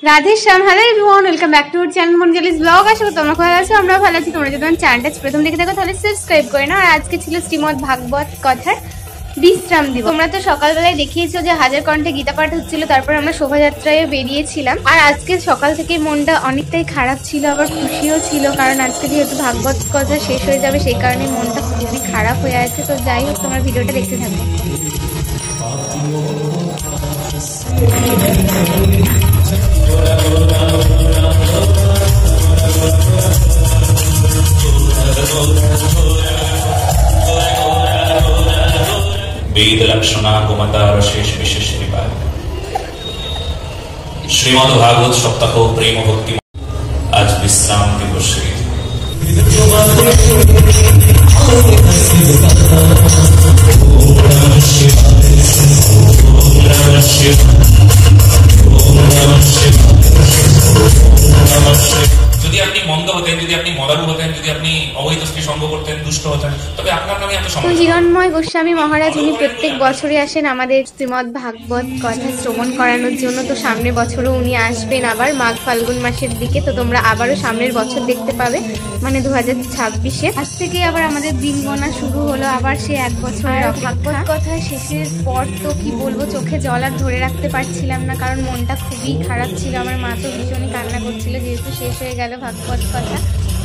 Radhe Shyam, hello everyone, welcome back to our channel Manjuli's blog. আশা করি তোমরা ভালো আছো, আমরা ভালো আছি। তোমরা যদি আমার চ্যানেলটা প্রথম দেখে থাকো তাহলে সাবস্ক্রাইব করে নাও। আর আজকে ছিল শ্রীমদ ভাগবত কথার বিশ্রাম দিবস। তোমরা তো সকালবেলায় দেখিয়েছো যে হাজার কণ্ঠে গীতা পাঠ হচ্ছিল, তারপর আমরা শোভাযাত্রায় বেরিয়েছিলাম। আর আজকে সকাল থেকে মনটা অনেকটাই খারাপ ছিল, আবার খুশিও ছিল, কারণ আজকে যেহেতু ভাগবত কথা শেষ হয়ে যাবে সেই কারণে মনটা খুবই খারাপ হয়ে আছে। তো যাই হোক, তোমরা ভিডিওটা দেখতে থাকো। वेद लक्षणा गोमतार शेष विशेष कृपा श्रीमद् भागवत सप्ताह प्रेम भक्ति आज विश्राम दिवस। যদি আপনি মন্দ হতেন, যদি আপনি মদারু হতেন, যদি আপনি অবৈধ স্ত্রী সঙ্গ করতেন, দুষ্ট হতেন, তবে আপনার নামে এত সমস্যা। হিরণময় গোস্বামী মহারাজ উনি প্রত্যেক বছরই আসেন আমাদের শ্রীমদ ভাগবত কথা শ্রবণ করানোর জন্য। তো সামনের বছরও উনি আসবেন আবার মাঘ ফাল্গুন মাসের দিকে। তো তোমরা আবারও সামনের বছর দেখতে পাবে, মানে 2026-এ। আজ থেকে আবার আমাদের দিন গোনা শুরু হলো, আবার সে এক বছর ভাগবত কথা শেষের পর তো কি বলবো, চোখে জল আর ধরে রাখতে পারছিলাম না, কারণ মনটা খুবই খারাপ ছিল। আমার মা তো ভীষণই কান্না করছিল যেহেতু শেষ হয়ে গেল ভাগবত কথা।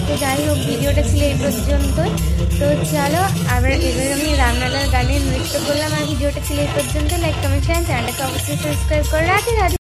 তো যাই হোক, ভিডিওটা ছিল এই পর্যন্তই। তো চলো আবার এবার আমি রামলালার গানে নৃত্য করলাম। আর ভিডিওটা ছিল এই পর্যন্ত। লাইক কমেন্ট শেয়ার, চ্যানেলটাকে অবশ্যই সাবস্ক্রাইব করে রাধে রাধে।